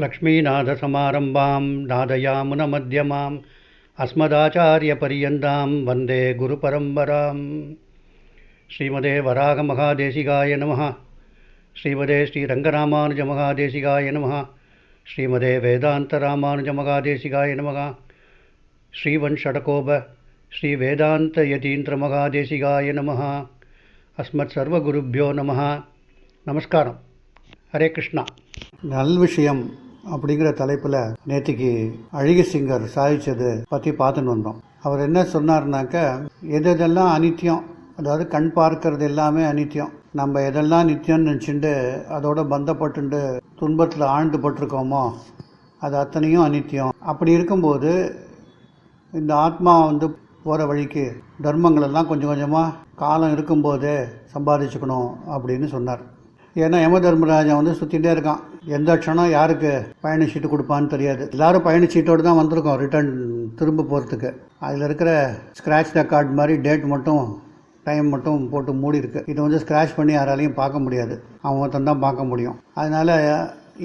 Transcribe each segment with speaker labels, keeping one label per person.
Speaker 1: लक्ष्मीनाथसमारम्भां नादयामुनमध्यमाम् अस्मदाचार्यपर्यन्तां वन्दे गुरुपरम्परां श्रीमदे वराहमहादेशिकाय नमः। श्रीमदे श्रीरङ्गरामानुजमहादेशिकाय नमः। श्रीमदे वेदान्तरामानुजमहादेशिकाय नमः। श्रीवंशटकोप श्रीवेदान्तयतीन्द्रमहादेशिकाय नमः। अस्मत्सर्वगुरुभ्यो नमः. நமஸ்காரம். ஹரே கிருஷ்ணா. நல்விஷயம் அப்படிங்கிற தலைப்பில் நேற்றுக்கு அழகிய சிங்கர் சாதிச்சது பற்றி பார்த்துன்னு வந்தோம். அவர் என்ன சொன்னார்னாக்க, எதெல்லாம் அனித்தியம், அதாவது கண் பார்க்கறது எல்லாமே அனித்தியம், நம்ம எதெல்லாம் நித்தியம்னு நினச்சிட்டு அதோட பந்தப்பட்டு துன்பத்தில் ஆழ்ந்து பட்டிருக்கோமோ அது அத்தனையும் அனித்தியம். அப்படி இருக்கும்போது இந்த ஆத்மா போகிற வழிக்கு தர்மங்களெல்லாம் கொஞ்சம் கொஞ்சமாக காலம் இருக்கும்போதே சம்பாதிச்சுக்கணும் அப்படின்னு சொன்னார். ஏன்னா யம தர்மராஜன் சுற்றிகிட்டே இருக்கான். எந்த க்ஷணம் யாருக்கு பயணச்சீட்டு கொடுப்பான்னு தெரியாது. எல்லோரும் பயணச்சீட்டோடு தான் வந்திருக்கோம் ரிட்டர்ன் திரும்ப போகிறதுக்கு. அதில் இருக்கிற ஸ்க்ராட்ச் ரெக்கார்ட் மாதிரி டேட் மட்டும் டைம் மட்டும் போட்டு மூடி இருக்குது. இதை ஸ்க்ராட்ச் பண்ணி யாராலையும் பார்க்க முடியாது, அவன் தான் பார்க்க முடியும். அதனால்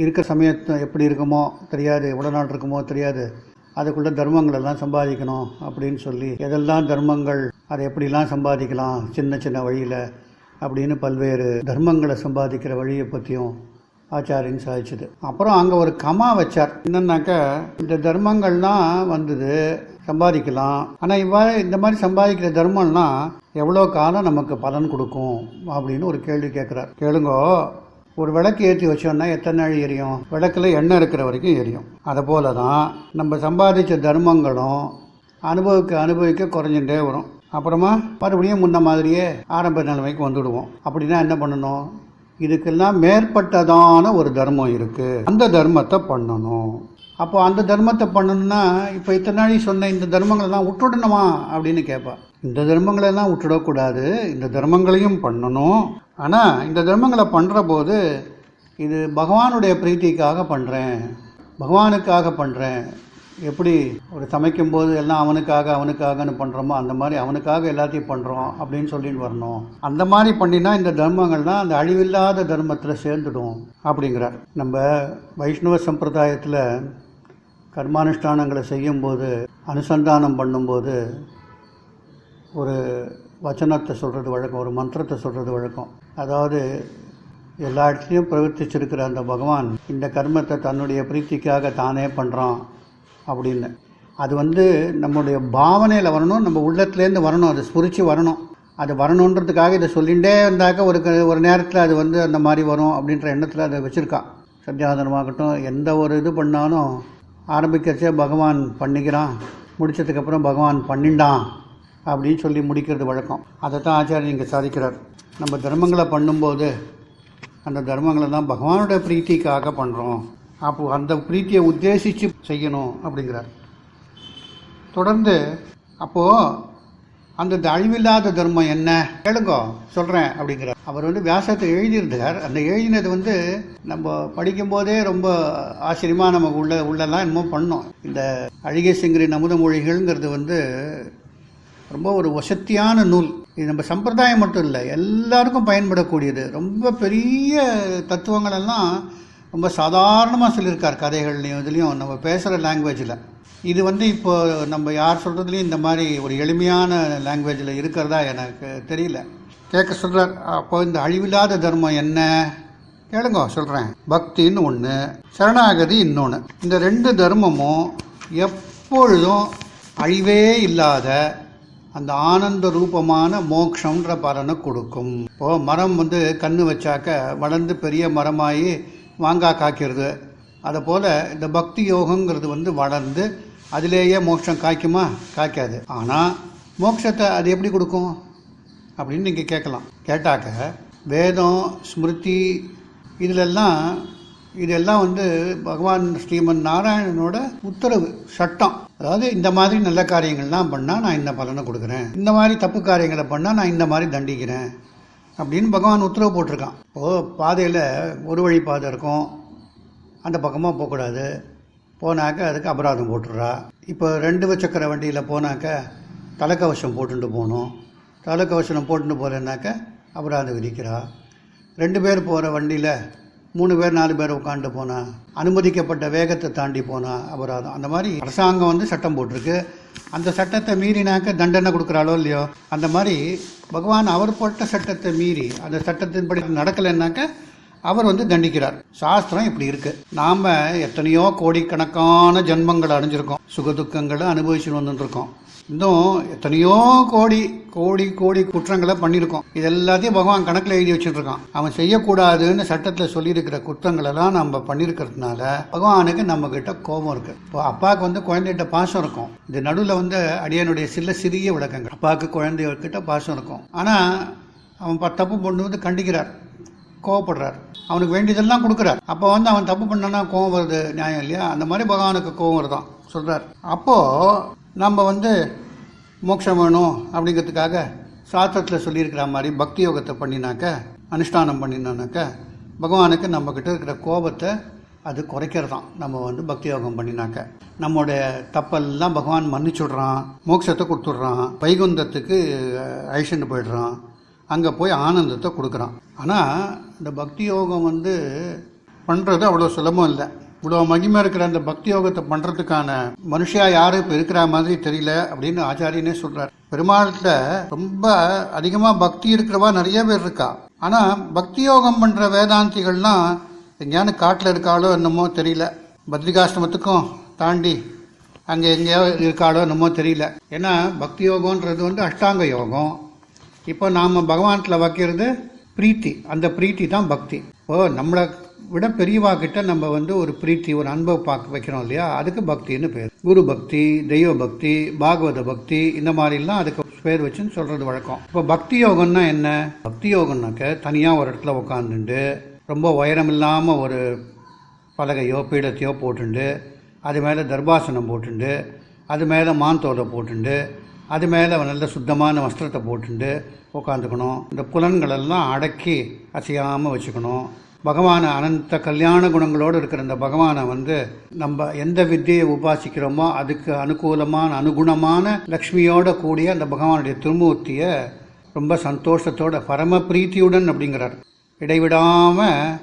Speaker 1: இருக்கிற சமயத்தை எப்படி இருக்குமோ தெரியாது, எவ்வளோ நாள் இருக்குமோ தெரியாது, அதுக்குள்ளே தர்மங்கள் எல்லாம் சம்பாதிக்கணும் அப்படின்னு சொல்லி எதெல்லாம் தர்மங்கள், அதை எப்படிலாம் சம்பாதிக்கலாம் சின்ன சின்ன வழியில் அப்படின்னு பல்வேறு தர்மங்களை சம்பாதிக்கிற வழியை பற்றியும் ஆச்சாரியன் சாதிச்சது. அப்புறம் அங்கே ஒரு கமா வச்சார். என்னன்னாக்கா, இந்த தர்மங்கள்லாம் சம்பாதிக்கலாம், ஆனால் இந்த மாதிரி சம்பாதிக்கிற தர்மம்லாம் எவ்வளோ காலம் நமக்கு பலன் கொடுக்கும் அப்படின்னு ஒரு கேள்வி கேட்குறார். கேளுங்கோ, ஒரு விளக்கு ஏற்றி வச்சோன்னா எத்தனை நாள் எரியும்? விளக்கில் எண்ணெய் இருக்கிற வரைக்கும் எரியும். அதை போல தான் நம்ம சம்பாதிச்ச தர்மங்களும் அனுபவிக்க குறைஞ்சுட்டே வரும். அப்புறமா மறுபடியும் முன்ன மாதிரியே ஆரம்ப நிலைமைக்கு வந்துடுவோம். அப்படின்னா என்ன பண்ணணும்? இதுக்கெல்லாம் மேற்பட்டதான ஒரு தர்மம் இருக்குது, அந்த தர்மத்தை பண்ணணும். அப்போ அந்த தர்மத்தை பண்ணணும்னா இப்போ இத்தனை நாளை சொன்ன இந்த தர்மங்களெல்லாம் விட்டுடணுமா அப்படின்னு கேட்பா. இந்த தர்மங்களெல்லாம் விட்டுடக்கூடாது, இந்த தர்மங்களையும் பண்ணணும். ஆனால் இந்த தர்மங்களை பண்ணுற போது இது பகவானுடைய பிரீத்திக்காக பண்ணுறேன், பகவானுக்காக பண்ணுறேன். எப்படி ஒரு சமைக்கும்போது எல்லாம் அவனுக்காகன்னு பண்ணுறோமோ அந்த மாதிரி அவனுக்காக எல்லாத்தையும் பண்ணுறோம் அப்படின்னு சொல்லிட்டு வரணும். அந்த மாதிரி பண்ணினா இந்த தர்மங்கள்லாம் அந்த அழிவில்லாத தர்மத்தில் சேர்ந்துடும் அப்படிங்கிறார். நம்ம வைஷ்ணவ சம்பிரதாயத்தில் கர்மானுஷ்டானங்களை செய்யும்போது, அனுசந்தானம் பண்ணும்போது ஒரு வச்சனத்தை சொல்கிறது வழக்கம், ஒரு மந்திரத்தை சொல்கிறது வழக்கம். அதாவது எல்லா இடத்துலையும் பிரவர்த்திச்சிருக்கிற அந்த பகவான் இந்த கர்மத்தை தன்னுடைய பிரீத்திக்காக தானே பண்ணுறான் அப்படின்னு. அது நம்முடைய பாவனையில் வரணும், நம்ம உள்ளத்துலேருந்து வரணும், அது ஸ்புரிச்சு வரணும். அது வரணுன்றதுக்காக இதை சொல்லிகிட்டே இருந்தாக்க ஒரு நேரத்தில் அது அந்த மாதிரி வரும் அப்படின்ற எண்ணத்தில் அதை வச்சுருக்கான். சத்தியாதனமாகட்டும், எந்த ஒரு இது பண்ணாலும் ஆரம்பிக்கிறச்சே பகவான் பண்ணிக்கிறான், முடித்ததுக்கப்புறம் பகவான் பண்ணிண்டான் அப்படின்னு சொல்லி முடிக்கிறது வழக்கம். அதை தான் ஆச்சாரியன் இங்கே சாதிக்கிறார். நம்ம தர்மங்களை பண்ணும்போது அந்த தர்மங்களை தான் பகவானுடைய பிரீத்திக்காக பண்ணுறோம், அப்போது அந்த பிரீத்தியை உத்தேசித்து செய்யணும் அப்படிங்கிறார். தொடர்ந்து அப்போது அந்த அழிவில்லாத தர்மம் என்ன கேளுங்கோ சொல்கிறேன் அப்படிங்கிறார். அவர் வியாசத்தை எழுதியிருந்தார். அந்த எழுதினது நம்ம படிக்கும்போதே ரொம்ப ஆச்சரியமாக நமக்கு உள்ளெல்லாம் என்னமோ பண்ணோம். இந்த அழகிய சிங்கரின் அமுத மொழிகள்ங்கிறது ரொம்ப ஒரு வசத்தியான நூல். இது நம்ம சம்பிரதாயம் மட்டும் இல்லை, எல்லாருக்கும் பயன்படக்கூடியது. ரொம்ப பெரிய தத்துவங்களெல்லாம் ரொம்ப சாதாரணமாக சொல்லியிருக்கார் கதைகள்லையும் இதுலேயும், நம்ம பேசுகிற லாங்குவேஜில். இது இப்போ நம்ம யார் சொல்கிறதுலையும் இந்த மாதிரி ஒரு எளிமையான லாங்குவேஜில் இருக்கிறதா எனக்கு தெரியல. கேட்க சொல்கிறார். அப்போ இந்த அழிவில்லாத தர்மம் என்ன கேளுங்க சொல்கிறேன். பக்தின்னு ஒன்று, சரணாகதி இன்னொன்று. இந்த ரெண்டு தர்மமும் எப்பொழுதும் அழிவே இல்லாத அந்த ஆனந்த ரூபமான மோட்சம்ன்ற பலனை கொடுக்கும். இப்போது மரம் கன்று வச்சாக்க வளர்ந்து பெரிய மரமாகி மாங்காய் காய்க்கிறது, அதை போல் இந்த பக்தி யோகங்கிறது வளர்ந்து அதிலேயே மோட்சம் காய்க்குமா? காய்க்காது. ஆனால் மோட்சத்தை அது எப்படி கொடுக்கும் அப்படின்னு நீங்கள் கேட்கலாம். கேட்டாக்க வேதம் ஸ்மிருதி இதெல்லாம் பகவான் ஸ்ரீமன் நாராயணனோட உத்தரவு, சட்டம். அதாவது இந்த மாதிரி நல்ல காரியங்கள்லாம் பண்ணால் நான் இந்த பலனை கொடுக்குறேன், இந்த மாதிரி தப்பு காரியங்களை பண்ணால் நான் இந்த மாதிரி தண்டிக்கிறேன் அப்படின்னு பகவான் உத்தரவு போட்டிருக்கான். இப்போது பாதையில் ஒரு வழி பாதை இருக்கும், அந்த பக்கமாக போகக்கூடாது, போனாக்க அதுக்கு அபராதம் போட்டுடுறா. இப்போ 2 சக்கர வண்டியில் போனாக்க தலைக்கவசம் போட்டுட்டு போகணும், தலைக்கவசம் போட்டுட்டு போகலன்னாக்க அபராதம் விதிக்கிறா. 2 பேர் போகிற வண்டியில் 3 பேர் 4 பேர் உட்காந்து போனா, அனுமதிக்கப்பட்ட வேகத்தை தாண்டி போனா அபராதம். அந்த மாதிரி அரசாங்கம் வந்து சட்டம் போட்டிருக்கு. அந்த சட்டத்தை மீறினாக்க தண்டனை கொடுக்குறாளோ இல்லையோ, அந்த மாதிரி பகவான் அவர் போட்ட சட்டத்தை மீறி அந்த சட்டத்தின்படி நடக்கலைன்னாக்க அவர் வந்து தண்டிக்கிறார். சாஸ்திரம் இப்படி இருக்கு. நாம எத்தனையோ கோடிக்கணக்கான ஜென்மங்களை அடைஞ்சிருக்கோம், சுகதுக்கங்களை அனுபவிச்சுட்டு வந்துருக்கோம். இன்னும் எத்தனையோ கோடி கோடி கோடி குற்றங்களை பண்ணியிருக்கோம். இது எல்லாத்தையும் பகவான் கணக்கில் எழுதி வச்சுட்டு இருக்கான். அவன் செய்யக்கூடாதுன்னு சட்டத்தில் சொல்லியிருக்கிற குற்றங்களெல்லாம் நம்ம பண்ணியிருக்கிறதுனால பகவானுக்கு நம்ம கிட்ட கோபம் இருக்கு. இப்போ அப்பாவுக்கு வந்து குழந்தைகிட்ட பாசம் இருக்கும். இது நடுவில் வந்து அடியனுடைய சிறிய விளக்கங்கள். அப்பாவுக்கு குழந்தைகிட்ட பாசம் இருக்கும். ஆனால் அவன் தப்பு பண்ணுவது கண்டிக்கிறார், கோவப்படுறார், அவனுக்கு வேண்டியதெல்லாம் கொடுக்குறார். அப்போ வந்து அவன் தப்பு பண்ணனா கோவம் வருது, நியாயம் இல்லையா? அந்த மாதிரி பகவானுக்கு கோவம் வருதான் சொல்றார். அப்போ நம்ம வந்து மோட்சம் வேணும் அப்படிங்கிறதுக்காக சாஸ்திரத்தில் சொல்லியிருக்கிற மாதிரி பக்தி யோகத்தை பண்ணினாக்க, அனுஷ்டானம் பண்ணினாக்க பகவானுக்கு நம்ம கிட்ட இருக்கிற கோபத்தை அது குறைக்கிறதான். நம்ம வந்து பக்தி யோகம் பண்ணினாக்க நம்மளுடைய தப்பெல்லாம் பகவான் மன்னிச்சுடுறான், மோட்சத்தை கொடுத்துட்றான், வைகுந்தத்துக்கு அழிச்சுட்டு போயிடுறான், அங்கே போய் ஆனந்தத்தை கொடுக்குறான். ஆனால் இந்த பக்தி யோகம் வந்து பண்ணுறது அவ்வளோ சுலபம் இல்லை. இவ்வளோ மகிமை இருக்கிற அந்த பக்தி யோகத்தை பண்ணுறதுக்கான மனுஷா யாரும் இப்போ இருக்கிற மாதிரி தெரியல அப்படின்னு ஆச்சாரியனே சொல்கிறார். பெருமாள்கிட்ட ரொம்ப அதிகமாக பக்தி இருக்கிறவா நிறைய பேர் இருக்கா. ஆனால் பக்தி யோகம் பண்ணுற வேதாந்திகள்லாம் எங்கேயானு காட்டில் இருக்காளோ என்னமோ தெரியல. பத்ரிகாஷ்டமத்துக்கும் தாண்டி அங்கே எங்கேயோ இருக்காளோ என்னமோ தெரியல. ஏன்னா பக்தி யோகன்றது வந்து அஷ்டாங்க யோகம். இப்போ நாம் பகவான்கிட்ட வைக்கிறது பிரீத்தி. அந்த பிரீத்தி தான் பக்தி. நம்மளை விட பெரியவா கிட்ட நம்ம வந்து ஒரு பிரீத்தி, ஒரு அன்பை வைக்கிறோம் இல்லையா, அதுக்கு பக்தின்னு பேர். குரு பக்தி, தெய்வ பக்தி, பாகவத பக்தி, இந்த மாதிரிலாம் அதுக்கு பேர் வச்சுன்னு சொல்றது வழக்கம். இப்போ பக்தி யோகம்னா என்ன? பக்தி யோகம்னாக்க தனியாக ஒரு இடத்துல உட்காந்துட்டு ரொம்ப உயரம் இல்லாமல் ஒரு பலகையோ பீடத்தையோ போட்டுண்டு, அது மேலே தர்பாசனம் போட்டுண்டு, அது மேலே மாந்தோலை போட்டுண்டு, அது மேலே நல்ல சுத்தமான வஸ்திரத்தை போட்டுண்டு உட்காந்துக்கணும். இந்த புலன்களெல்லாம் அடக்கி அசையாமல் வச்சுக்கணும். பகவானை அனந்த கல்யாண குணங்களோடு இருக்கிற இந்த பகவானை வந்து நம்ம எந்த வித்தியை உபாசிக்கிறோமோ அதுக்கு அனுகுணமான லக்ஷ்மியோட கூடிய அந்த பகவானுடைய திருமூர்த்தியை ரொம்ப சந்தோஷத்தோட பரம பிரீத்தியுடன் அப்படிங்கிறார். இடைவிடாமல்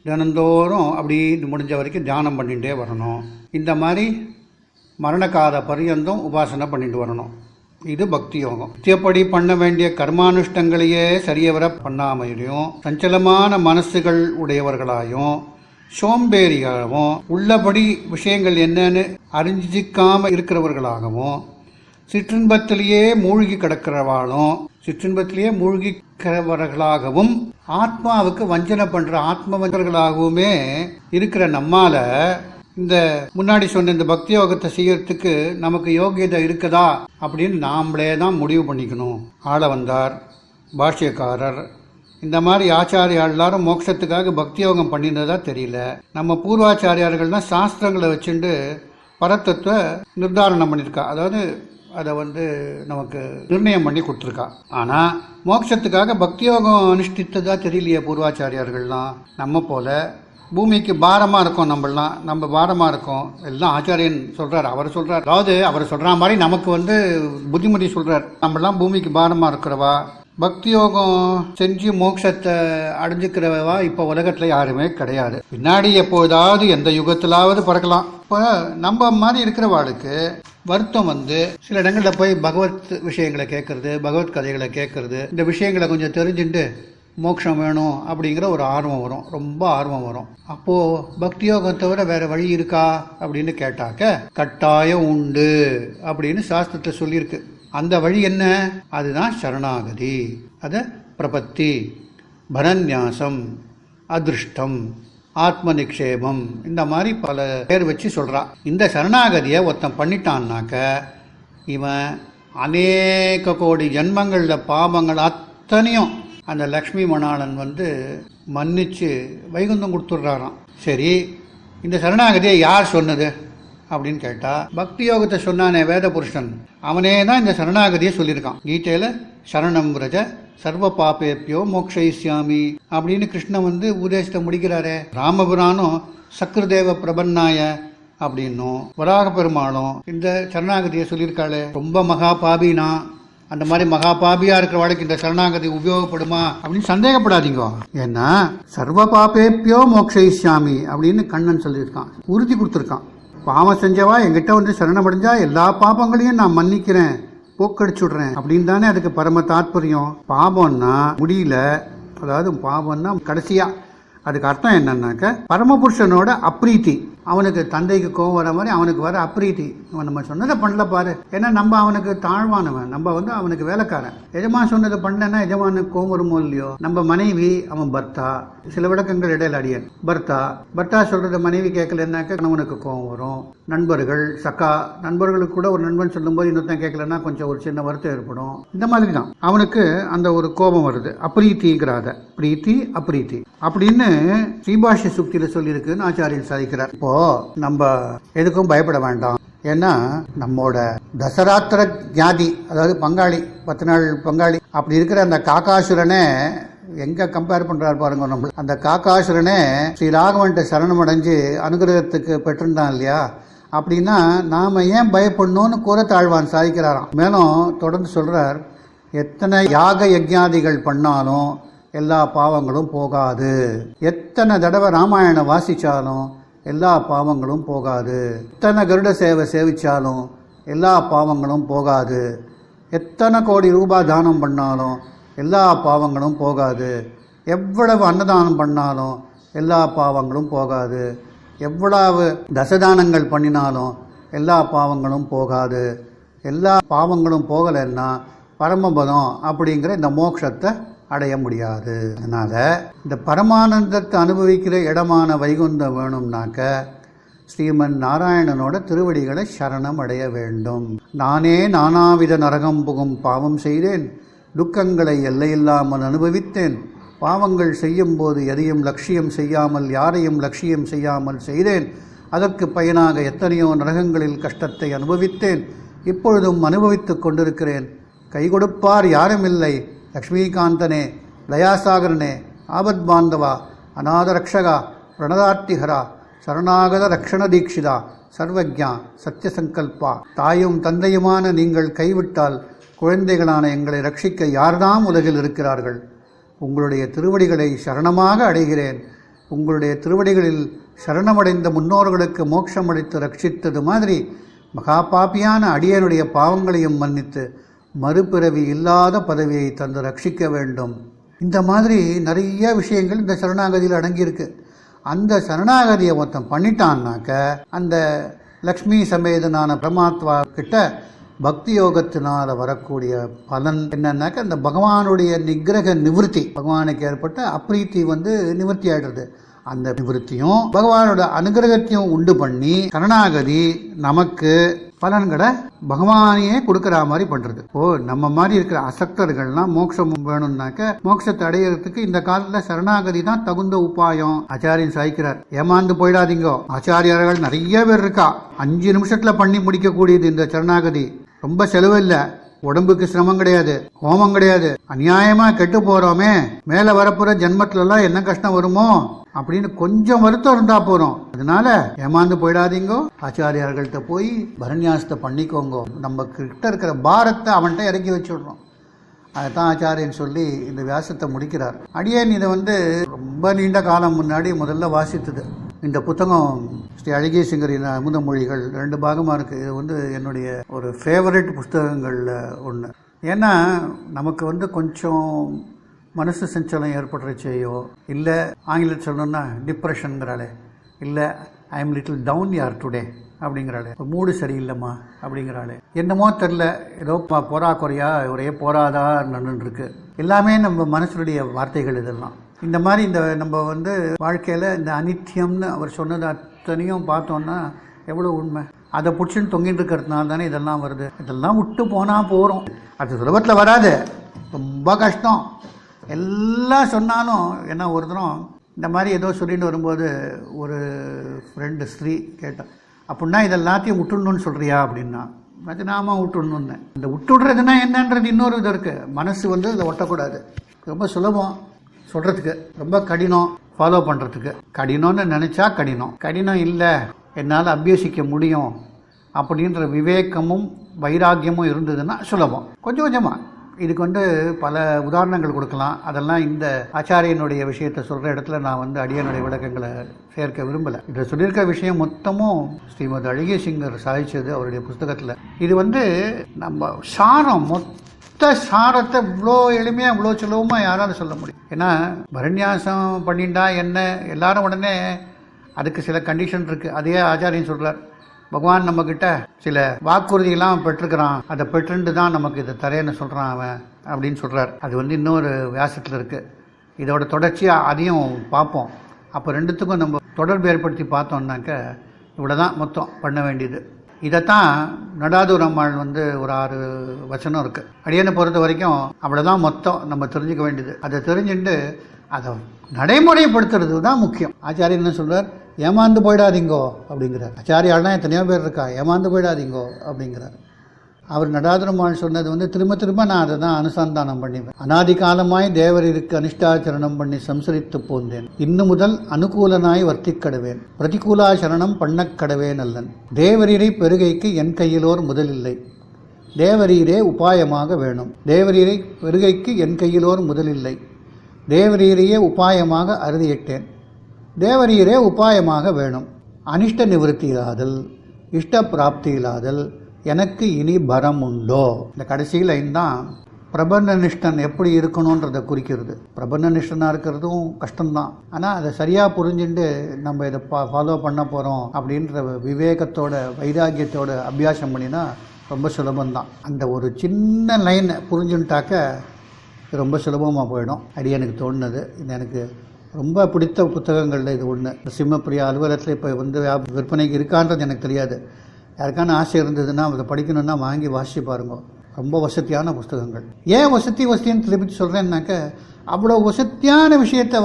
Speaker 1: தினந்தோறும் அப்படி முடிஞ்ச வரைக்கும் தியானம் பண்ணிகிட்டே வரணும். இந்த மாதிரி மரணகால பரியந்தம் உபாசனை பண்ணிட்டு வரணும். இது பக்தி யோகம். நித்தியப்படி பண்ண வேண்டிய கர்மானுஷ்டங்களையே சரியவர பண்ணாமையும், சஞ்சலமான மனசுகள் உடையவர்களாயும், சோம்பேறியாகவும், உள்ளபடி விஷயங்கள் என்னன்னு அறிஞ்சிக்காம இருக்கிறவர்களாகவும், சிற்றின்பத்திலேயே மூழ்கி மூழ்கிக்கிறவர்களாகவும், ஆத்மாவுக்கு வஞ்சனை பண்ற ஆத்ம வஞ்சர்களாகவுமே இருக்கிற நம்மால இந்த முன்னாடி சொன்ன இந்த பக்தி யோகத்தை செய்யறதுக்கு நமக்கு யோகியதை இருக்குதா அப்படின்னு நாமளே தான் முடிவு பண்ணிக்கணும். ஆள வந்தார், பாஷ்யக்காரர், இந்த மாதிரி ஆச்சாரியார் எல்லாரும் மோட்சத்துக்காக பக்தி யோகம் பண்ணினதா தெரியல. நம்ம பூர்வாச்சாரியார்கள்லாம் சாஸ்திரங்களை வச்சுட்டு பரத்தத்துவ நிர்தாரணம் பண்ணியிருக்கா. அதாவது அதை வந்து நமக்கு நிர்ணயம் பண்ணி கொடுத்துருக்கா. ஆனால் மோட்சத்துக்காக பக்தி யோகம் அனுஷ்டித்ததா தெரியலையே பூர்வாச்சாரியார்கள்லாம். நம்ம போல பூமிக்கு பாரமாக இருக்கும். நம்ம பாரமாக இருக்கோம். எல்லாம் ஆச்சாரியன் சொல்கிறார், அவர் சொல்கிறார். அதாவது அவர் சொல்கிற மாதிரி நமக்கு வந்து புத்திமதி சொல்கிறார். நம்மளாம் பூமிக்கு பாரமாக இருக்கிறவா, பக்தி யோகம் செஞ்சு மோட்சத்தை அடைஞ்சிக்கிறவா இப்போ உலகத்தில் யாருமே கிடையாது. பின்னாடி எப்போதாவது எந்த யுகத்திலாவது பிறக்கலாம். இப்போ நம்ம மாதிரி இருக்கிறவாளுக்கு வருத்தம் வந்து சில இடங்களில் போய் பகவத் விஷயங்களை கேட்கறது, பகவத் கதைகளை கேட்கறது, இந்த விஷயங்களை கொஞ்சம் தெரிஞ்சுட்டு மோட்சம் வேணும் அப்படிங்கிற ஒரு ஆர்வம் வரும், ரொம்ப ஆர்வம் வரும். அப்போது பக்தி யோகம் தவிர வேறு வழி இருக்கா அப்படின்னு கேட்டாக்க கட்டாயம் உண்டு அப்படின்னு சாஸ்திரத்தை சொல்லியிருக்கு. அந்த வழி என்ன? அதுதான் சரணாகதி. அது பிரபத்தி, பரநியாசம், அதிருஷ்டம், ஆத்ம நிக்ஷேபம், இந்த மாதிரி பல பேர் வச்சு சொல்கிறான். இந்த சரணாகதியை ஒருத்தன் பண்ணிட்டான்னாக்க இவன் அநேக கோடி ஜென்மங்களில் பாவங்கள் அத்தனையும் அந்த லக்ஷ்மி மணாளன் வந்து மன்னிச்சு வைகுந்தம் கொடுத்துட்றாராம். சரி, இந்த சரணாகதியை யார் சொன்னது அப்படின்னு கேட்டால், பக்தி யோகத்தை சொன்னானே வேத புருஷன், அவனே தான் இந்த சரணாகதியை சொல்லியிருக்கான். கீதையில் சரணம் விரஜ சர்வ பாபேப்பியோ மோக்ஷயிஷ்யாமி அப்படின்னு கிருஷ்ணன் வந்து உபதேசத்தை முடிக்கிறாரே. ராமபுரானும் சக்ருதேவ பிரபன்னாய அப்படின்னும் வராக பெருமாளும் இந்த சரணாகதியை சொல்லியிருக்காளே. ரொம்ப மகா பாபினா அந்த மாதிரி மகா பாபியா இருக்கிற வாழ்க்கை இந்த சரணாகதி உபயோகப்படுமா அப்படின்னு சந்தேகப்படாதீங்க. ஏன்னா சர்வ பாபேப்பியோ மோக்ஷயிஷ்யாமி அப்படின்னு கண்ணன் சொல்லியிருக்கான், உறுதி கொடுத்துருக்கான். பாவம் செஞ்சவா என்கிட்ட வந்து சரணமடைஞ்சா எல்லா பாபங்களையும் நான் மன்னிக்கிறேன், போக்கடிச்சு விடுறேன் அப்படின்னு தானே அதுக்கு பரம தாத்பரியம். பாபம்னா முடியல, அதாவது பாபம்னா கடைசியா அதுக்கு அர்த்தம் என்னன்னாக்க பரமபுருஷனோட அப்ரீத்தி. அவனுக்கு தந்தைக்கு கோவம் வர மாதிரி அவனுக்கு வர அப்ரீத்தி. அவன் நம்ம சொன்னதை பண்ணல பாரு, ஏன்னா நம்ம அவனுக்கு தாழ்வானவன், நம்ம வந்து அவனுக்கு வேலைக்காரன். எஜமான் சொன்னதை பண்ணலன்னா எஜமானுக்கு கோவம் வருமோ இல்லையோ. நம்ம மனைவி, அவன் பர்த்தா. சில விளக்கங்கள் இடையில அடியன் பர்த்தா சொல்றத மனைவி கேட்கலன்னாக்க கணவனுக்கு கோவம் வரும். நண்பர்கள், சக்கா நண்பர்களுக்கு கூட ஒரு நண்பன் சொல்லும்போது இன்னொருத்தன் கேட்கலன்னா கொஞ்சம் ஒரு சின்ன வருத்தம் ஏற்படும். இந்த மாதிரி தான் அவனுக்கு அந்த ஒரு கோபம் வருது, அப்ரீத்திங்கிறாத பிரீத்தி அப்ரீத்தி அப்படின்னு ஸ்ரீபாஷ்ய சுக்தியில சொல்லியிருக்குன்னு ஆச்சாரியன் சாதிக்கிறார். இப்போ நம்ம எதுக்கும் பயப்பட வேண்டாம். ஏன்னா நம்மோட தசராத்திர ஜாதி, அதாவது பங்காளி, 10 நாள் பங்காளி அப்படி இருக்கிற அந்த காக்காசுரனே எங்க கம்பேர் பண்றாரு பாருங்க. நம்ம அந்த காக்காசுரனே ஸ்ரீ ராகவன்ட்ட சரணம் அடைஞ்சு அனுகிரகத்துக்கு பெற்றிருந்தான் இல்லையா. அப்படின்னா நாம ஏன் பயப்படணும்னு கூறத்தாழ்வான் சாதிக்கிறாராம். மேலும் தொடர்ந்து சொல்றார், எத்தனை யாக யஜ்ஞாதிகள் பண்ணாலும் எல்லா பாவங்களும் போகாது. எத்தனை தடவை ராமாயணம் வாசிச்சாலும் எல்லா பாவங்களும் போகாது. எத்தனை கருட சேவை சேவிச்சாலும் எல்லா பாவங்களும் போகாது. எத்தனை கோடி ரூபாய் தானம் பண்ணாலும் எல்லா பாவங்களும் போகாது. எவ்வளவு அன்னதானம் பண்ணாலும் எல்லா பாவங்களும் போகாது. எவ்வளவு தசதானங்கள் பண்ணினாலும் எல்லா பாவங்களும் போகாது. எல்லா பாவங்களும் போகலைன்னா பரமபதம் அப்படிங்கிற இந்த மோட்சத்தை அடைய முடியாது. அதனால இந்த பரமானந்தத்தை அனுபவிக்கிற இடமான வைகுந்தம் வேணும்னாக்க ஸ்ரீமன் நாராயணனோட திருவடிகளை சரணம் அடைய வேண்டும். நானே நானாவித நரகம் புகும் பாவம் செய்தேன், துக்கங்களை எல்லையில்லாமல் அனுபவித்தேன். பாவங்கள் செய்யும் போது எதையும் லட்சியம் செய்யாமல் யாரையும் லட்சியம் செய்யாமல் செய்தேன். அதற்கு பயனாக எத்தனையோ நரகங்களில் கஷ்டத்தை அனுபவித்தேன். இப்பொழுதும் அனுபவித்துக் கொண்டிருக்கிறேன். கை கொடுப்பார் யாரும் இல்லை. லக்ஷ்மிகாந்தனே, தயாசாகரனே, ஆபத் பாந்தவா, அநாத ரக்ஷகா, பிரணதார்த்திஹரா, சரணாகத ரக்ஷண தீட்சிதா, சர்வஜா, சத்தியசங்கல்பா. தாயும் தந்தையுமான நீங்கள் கைவிட்டால் குழந்தைகளான எங்களை ரட்சிக்க யார்தாம் உலகில் இருக்கிறார்கள்? உங்களுடைய திருவடிகளை சரணமாக அடைகிறேன். உங்களுடைய திருவடிகளில் சரணமடைந்த முன்னோர்களுக்கு மோட்சம் அளித்து ரட்சித்தது மாதிரி மகாபாபியான அடியனுடைய பாவங்களையும் மன்னித்து மறுபிறவி இல்லாத பதவியை தந்து ரட்சிக்க வேண்டும். இந்த மாதிரி நிறைய விஷயங்கள் இந்த சரணாகதியில் அடங்கியிருக்கு. அந்த சரணாகதியை மொத்தம் பண்ணிட்டான்னாக்க அந்த லக்ஷ்மி சமேதனான பிரமாத்வா கிட்ட பக்தி யோகத்தினால் வரக்கூடிய பலன் என்னன்னாக்க அந்த பகவானுடைய நிகிரக நிவர்த்தி, பகவானுக்கு ஏற்பட்ட அப்ரீத்தி நிவர்த்தி ஆயிடுறது. அந்த நிவர்த்தியும் பகவானோட அனுகிரகத்தையும் உண்டு பண்ணி சரணாகதி நமக்கு பலன்களை பகவானையே கொடுக்குற மாதிரி பண்றது. நம்ம மாதிரி இருக்கிற அசக்தர்கள்லாம் மோட்சம் வேணும்னாக்க மோட்சத்தை அடையிறதுக்கு இந்த காலத்துல சரணாகதி தான் தகுந்த உபாயம். ஆச்சாரியன் சாய்க்கிறார், ஏமாந்து போயிடாதீங்க. ஆச்சாரியர்கள் நிறைய பேர் இருக்கா. 5 நிமிஷத்துல பண்ணி முடிக்க கூடியது இந்த சரணாகதி. ரொம்ப செலவு இல்லை, உடம்புக்கு சிரமம் கிடையாது, ஹோமம் கிடையாது. அநியாயமா கெட்டு போறோமே, மேல வரப்புற ஜென்மத்துல எல்லாம் என்ன கஷ்டம் வருமோ அப்படின்னு கொஞ்சம் வருத்தம் இருந்தா போறோம். அதனால ஏமாந்து போயிடாதீங்க. ஆச்சாரியார்கள்ட்ட போய் பரநியாசத்தை பண்ணிக்கோங்க. நம்ம கிட்ட இருக்கிற பாரத்தை அவன்கிட்ட இறக்கி வச்சுடுறோம். அதைத்தான் ஆச்சாரியன் சொல்லி இந்த வியாசத்தை முடிக்கிறார். அடியேன் இதை ரொம்ப நீண்ட காலம் முன்னாடி முதல்ல வாசித்தது. இந்த புத்தகம் ஸ்ரீ அழகிய சிங்கரின் அமுத மொழிகள் 2 பாகமாக இருக்குது. இது என்னுடைய ஒரு ஃபேவரட் புஸ்தகங்களில் ஒன்று. ஏன்னா நமக்கு கொஞ்சம் மனசு சஞ்சலம் ஏற்படுறச்சையோ, இல்லை ஆங்கிலத்தில் சொல்லணும்னா டிப்ரெஷனுங்கிறாளே, இல்லை ஐ எம் லிட்டில் டவுன் யார் டுடே அப்படிங்கிறாளே, மூடு சரியில்லைம்மா அப்படிங்கிறாளே, என்னமோ தெரில, ஏதோ போரா குறையா ஒரே போராதா நடந்துருக்கு. எல்லாமே நம்ம மனசுடைய வார்த்தைகள் இதெல்லாம். இந்த மாதிரி நம்ம வாழ்க்கையில் இந்த அனித்தியம்னு அவர் சொன்னது அத்தனையும் பார்த்தோன்னா எவ்வளோ உண்மை. அதை பிடிச்சின்னு தொங்கிட்டு இருக்கிறதுனால தானே இதெல்லாம் வருது. இதெல்லாம் விட்டு போனால் போகிறோம். அது சுலபத்தில் வராது, ரொம்ப கஷ்டம். எல்லாம் சொன்னாலும் என்ன, ஒரு தரம் இந்த மாதிரி ஏதோ சொல்லிட்டு வரும்போது ஒரு ஃப்ரெண்டு ஸ்ரீ கேட்டேன், அப்படின்னா இதெல்லாத்தையும் விட்டுடணும்னு சொல்கிறியா அப்படின்னா. அது நாம விட்டுடணுன்னு. இந்த விட்டுடுறதுன்னா என்னன்றது இன்னொரு இது இருக்குது. மனசு இதை ஒட்டக்கூடாது. ரொம்ப சுலபம் சொல்கிறதுக்கு, ரொம்ப கடினம் ஃபாலோ பண்ணுறதுக்கு. கடினம்னு நினச்சா கடினம் இல்லை, என்னால் அபியசிக்க முடியும் அப்படின்ற விவேகமும் வைராக்கியமும் இருந்ததுன்னா சுலபம். கொஞ்சம் கொஞ்சமாக இதுக்கு பல உதாரணங்கள் கொடுக்கலாம். அதெல்லாம் இந்த ஆச்சாரியனுடைய விஷயத்தை சொல்கிற இடத்துல நான் அடியனுடைய விளக்கங்களை சேர்க்க விரும்பலை. இதில் சொல்லியிருக்க விஷயம் மொத்தமும் ஸ்ரீமத் அழகிய சிங்கர் சாதிச்சது அவருடைய புஸ்தகத்தில். இது நம்ம சாரம் சாரத்தை இவ்வளோ எளிமையாக இவ்வளோ சுலபமாக யாராலும் சொல்ல முடியும். ஏன்னா பரநியாசம் பண்ணிண்டா என்ன எல்லாரும் உடனே அதுக்கு சில கண்டிஷன் இருக்குது. அதே ஆச்சாரியன் சொல்கிறார், பகவான் நம்மக்கிட்ட சில வாக்குறுதியெல்லாம் பெற்றிருக்கிறான், அதை பெற்றுண்டு தான் நமக்கு இதை தரேன்னு சொல்கிறான் அவன் அப்படின்னு சொல்கிறார். அது இன்னொரு வியாசத்தில் இருக்குது. இதோட தொடர்ச்சியாக அதையும் பார்ப்போம். அப்போ ரெண்டுத்துக்கும் நம்ம தொடர்பு ஏற்படுத்தி பார்த்தோம்னாக்க இவ்வளோ தான் மொத்தம் பண்ண வேண்டியது. இதைத்தான் நடாதூர் அம்மாள் ஒரு 6 வசனம் இருக்குது. அடியனை பொறுத்த வரைக்கும் அவ்வளோதான் மொத்தம் நம்ம தெரிஞ்சுக்க வேண்டியது. அதை தெரிஞ்சுட்டு அதை நடைமுறைப்படுத்துறது தான் முக்கியம். ஆச்சாரியன் என்ன சொல்கிறார், ஏமாந்து போயிடாதீங்கோ அப்படிங்கிறார். ஆச்சாரியால்தான் எத்தனையோ பேர் இருக்கா, ஏமாந்து போயிடாதீங்கோ அப்படிங்கிறார். அவர் நடாதுரமான் சொன்னது திரும்ப திரும்ப நான் அதை தான் அனுசந்தானம் பண்ணிவேன். அநாதி காலமாய் தேவரிற்கு அனிஷ்டாச்சரணம் பண்ணி சம்சரித்து போந்தேன். இன்னு முதல் அனுகூலனாய் வர்த்திக்கடுவேன். பிரதிகூலாசரணம் பண்ணக்கடவேன் அல்லன். தேவரீரை பெருகைக்கு என் கையிலோர் முதலில்லை. தேவரீரே உபாயமாக வேணும். தேவரீரை பெருகைக்கு என் கையிலோர் முதலில்லை. தேவரீரையே உபாயமாக அறுதியிட்டேன். தேவரீரே உபாயமாக வேணும். அனிஷ்ட நிவர்த்தி இல்லாதல், இஷ்ட பிராப்தி இல்லாதல், எனக்கு இனி பரம் உண்டோ. இந்த கடைசி லைன் தான் பிரபந்தனிஷ்டன் எப்படி இருக்கணுன்றதை குறிக்கிறது. பிரபந்தனிஷ்டனாக இருக்கிறதும் கஷ்டம்தான். ஆனால் அதை சரியாக புரிஞ்சுட்டு நம்ம இதை ஃபாலோ பண்ண போகிறோம் அப்படின்ற விவேகத்தோட வைராக்கியத்தோட அபியாசம் பண்ணினா ரொம்ப சுலபந்தான். அந்த ஒரு சின்ன லைனை புரிஞ்சுட்டாக்க ரொம்ப சுலபமாக போயிடும். அது எனக்கு தோணுது. இது எனக்கு ரொம்ப பிடித்த புத்தகங்களில் இது ஒன்று. சிம்மப்பிரியா அலுவலகத்தில் இப்போ விற்பனைக்கு இருக்கான்றது எனக்கு தெரியாது. யாருக்கான ஆசை இருந்ததுன்னா அதை படிக்கணுன்னா வாங்கி வாசிச்சு பாருங்க. ரொம்ப வசதியான புஸ்தகங்கள். ஏன் வசதின்னு திருப்பி சொல்கிறேன்னாக்க, அவ்வளோ வசதியான விஷயத்தை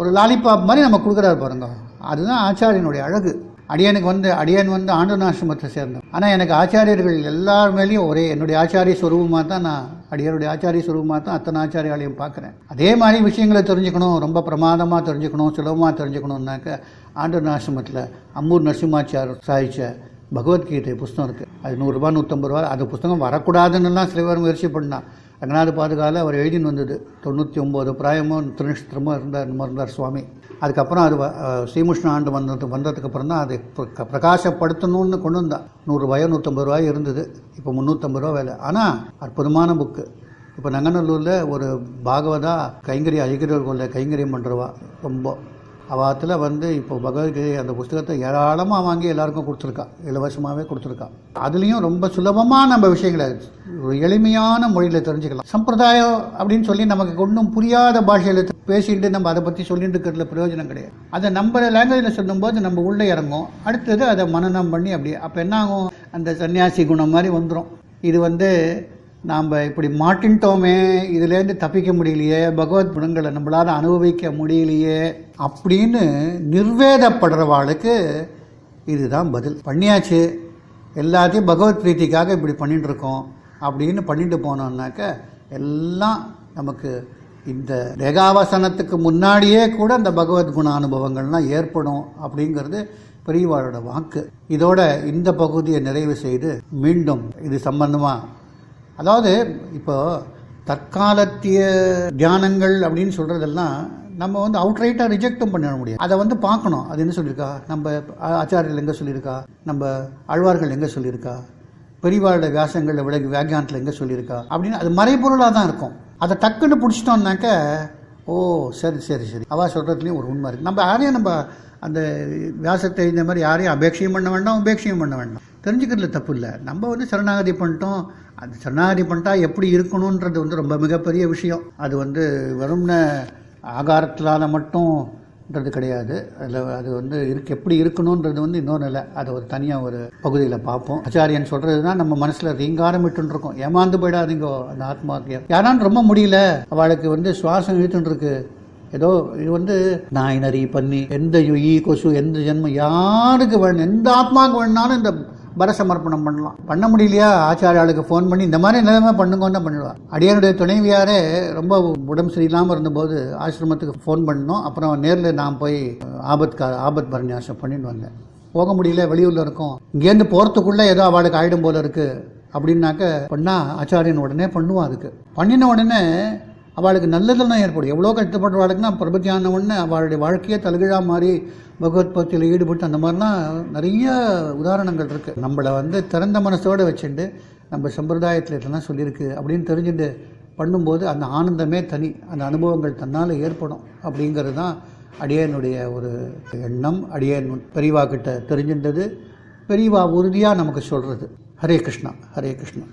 Speaker 1: ஒரு லாலிபாப் மாதிரி நம்ம கொடுக்குறாரு பாருங்க. அதுதான் ஆச்சாரியனுடைய அழகு. அடியனுக்கு அடியன் ஆண்டவனாசிரமத்தை சேர்ந்தேன். ஆனால் எனக்கு ஆச்சாரியர்கள் எல்லார் மேலேயும் ஒரே என்னுடைய ஆச்சாரிய ஸ்வரூபமாக தான் நான் அடியனுடைய ஆச்சாரிய ஸ்வரூபமாக தான் அத்தனை ஆச்சாரியாலையும் பார்க்குறேன். அதே மாதிரி விஷயங்களை தெரிஞ்சுக்கணும், ரொம்ப பிரமாதமாக தெரிஞ்சுக்கணும், சுலபமாக தெரிஞ்சுக்கணுன்னாக்க ஆண்டவனாசிரமத்தில் அம்மூர் நரசிம்மாச்சார் சாதிச்ச பகவத்கீதை புஸ்தகம் இருக்குது. அது 100 ரூபா 150 ரூபா. அந்த புஸ்தகம் வரக்கூடாதுன்னுலாம் சில பேர் முயற்சி பண்ணான். ரங்கநாத பாதுகால அவர் எழுதின்னு வந்தது. 99 பிராயமோ திருநட்சத்திரமோ இருந்தார் சுவாமி. அதுக்கப்புறம் அது ஸ்ரீமுஷ்ண ஆண்டு வந்ததுக்கப்புறம் தான் அதை பிரகாசப்படுத்தணும்னு கொண்டு வந்தா. 100 ரூபாயோ 150 ரூபாயோ இருந்தது. இப்போ 350 ரூபா வேலை. ஆனால் அற்புதமான புக்கு. இப்போ நங்கநல்லூரில் ஒரு பாகவதா கைங்கரியம் அழிக்கிறவர்களில் கைங்கரியம் பண்ணுறவா ரொம்ப அவாத்தில் இப்போ பகவத்கீதை அந்த புஸ்தகத்தை ஏராளமாக வாங்கி எல்லாருக்கும் கொடுத்துருக்கா. இலவசமாகவே கொடுத்துருக்கா. அதுலேயும் ரொம்ப சுலபமாக நம்ம விஷயங்களை ஒரு எளிமையான மொழியில் தெரிஞ்சுக்கலாம். சம்பிரதாயம் அப்படின்னு சொல்லி நமக்கு ஒன்றும் புரியாத பாஷையில் பேசிட்டு நம்ம அதை பற்றி சொல்லிட்டு இருக்கிறதுல பிரயோஜனம் கிடையாது. அதை நம்ம லாங்குவேஜில் சொல்லும்போது நம்ம உள்ளே இறங்கும். அடுத்தது அதை மனனம் பண்ணி அப்படியே அப்போ என்ன ஆகும், அந்த சன்னியாசி குணம் மாதிரி வந்துடும். இது நாம் இப்படி மாட்டின்ட்டோமே, இதுலேருந்து தப்பிக்க முடியலையே, பகவத் குணங்களை நம்மளால் அனுபவிக்க முடியலையே அப்படின்னு நிர்வேதப்படுறவாளுக்கு இதுதான் பதில். பண்ணியாச்சு, எல்லாத்தையும் பகவத் பிரீத்திக்காக இப்படி பண்ணிட்டுருக்கோம் அப்படின்னு பண்ணிட்டு போனோம்னாக்க எல்லாம் நமக்கு இந்த தேகாவசனத்துக்கு முன்னாடியே கூட அந்த பகவத் குண அனுபவங்கள்லாம் ஏற்படும் அப்படிங்கிறது பெரியவாளோட வாக்கு. இதோட இந்த பகுதியை நிறைவு செய்து மீண்டும் இது சம்பந்தமாக, அதாவது இப்போ தற்காலத்திய தியானங்கள் அப்படின்னு சொல்கிறதெல்லாம் நம்ம அவுட்ரைட்டாக ரிஜெக்டும் பண்ண முடியாது. அதை பார்க்கணும். அது என்ன சொல்லியிருக்கா, நம்ம ஆச்சாரியர்கள் எங்கே சொல்லியிருக்கா, நம்ம ஆழ்வார்கள் எங்கே சொல்லியிருக்கா, பெரியவாளோட வியாசங்களில் வியாக்கியானத்தில் எங்கே சொல்லியிருக்கா அப்படின்னு அது மறைபொருளாக தான் இருக்கும். அதை டக்குன்னு பிடிச்சிட்டோம்னாக்க ஓ சரி சரி சரி அவள் சொல்கிறதுலேயும் ஒரு உண்மை இருக்குது. நம்ம யாரையும் நம்ம அந்த வியாசத்தை இந்த மாதிரி யாரையும் அபேட்சையும் பண்ண வேண்டாம், உபேட்சையும் பண்ண வேண்டாம். தெரிஞ்சுக்கிறதுல தப்பு இல்லை. நம்ம சரணாகதி பண்ணிட்டோம். அது சரணாகதி பண்ணிட்டா எப்படி இருக்கணுன்றது ரொம்ப மிகப்பெரிய விஷயம். அது வெறும்ன ஆகாரத்திலான மட்டும்ன்றது கிடையாது. அதில் அது எப்படி இருக்கணுன்றது இன்னொன்று இல்லை. அதை ஒரு தனியாக ஒரு பகுதியில் பார்ப்போம். ஆச்சாரியன் சொல்கிறது தான் நம்ம மனசில் ரீங்காரம் விட்டுருக்கோம். ஏமாந்து போயிடாதீங்கோ அந்த ஆத்மாக்கியம். யாரான்னு ரொம்ப முடியல, அவளுக்கு சுவாசம் இழுத்துட்டுருக்கு, ஏதோ இது நாய் நரி பண்ணி எந்த ஈ கொசு எந்த ஜென்மம் யாருக்கு வேணும், எந்த ஆத்மாவுக்கு வேணுனாலும் இந்த பரசமர்ப்பணம் பண்ணலாம். பண்ண முடியலையா, ஆச்சாரியாளுக்கு ஃபோன் பண்ணி இந்த மாதிரி நிலைமை பண்ணுங்கன்னு பண்ணிடுவா. அடியனுடைய துணைவியாரே ரொம்ப உடம்பு சரியில்லாமல் இருந்தபோது ஆசிரமத்துக்கு ஃபோன் பண்ணோம். அப்புறம் நேரில் நான் போய் ஆபத் பரநியாசம் பண்ணிட்டு வந்தேன். போக முடியல, வெளியூரில் இருக்கோம், இங்கேருந்து போகிறதுக்குள்ளே ஏதோ அவளுக்கு ஆகிடும் போல இருக்குது அப்படின்னாக்க பண்ணால் ஆச்சாரியன் உடனே பண்ணுவான். அதுக்கு பண்ணின உடனே அவளுக்கு நல்லதெல்லாம் ஏற்படும். எவ்வளோ கஷ்டப்படுறவாளுக்குன்னா பிரபத்தியான உடனே அவளுடைய வாழ்க்கையே தலகிழா மாதிரி பகவத் பக்தியில் ஈடுபட்டு அந்த மாதிரிலாம் நிறைய உதாரணங்கள் இருக்குது. நம்மளை திறந்த மனசோடு வச்சுட்டு நம்ம சம்பிரதாயத்தில் இதெல்லாம் சொல்லியிருக்கு அப்படின்னு தெரிஞ்சுட்டு பண்ணும்போது அந்த ஆனந்தமே தனி, அந்த அனுபவங்கள் தன்னால் ஏற்படும். அப்படிங்கிறது தான் அடியனுடைய ஒரு எண்ணம். அடியன் பெரியவா கிட்ட தெரிஞ்சின்றது, பெரியவா உறுதியாக நமக்கு சொல்கிறது. ஹரே கிருஷ்ணா, ஹரே கிருஷ்ணா.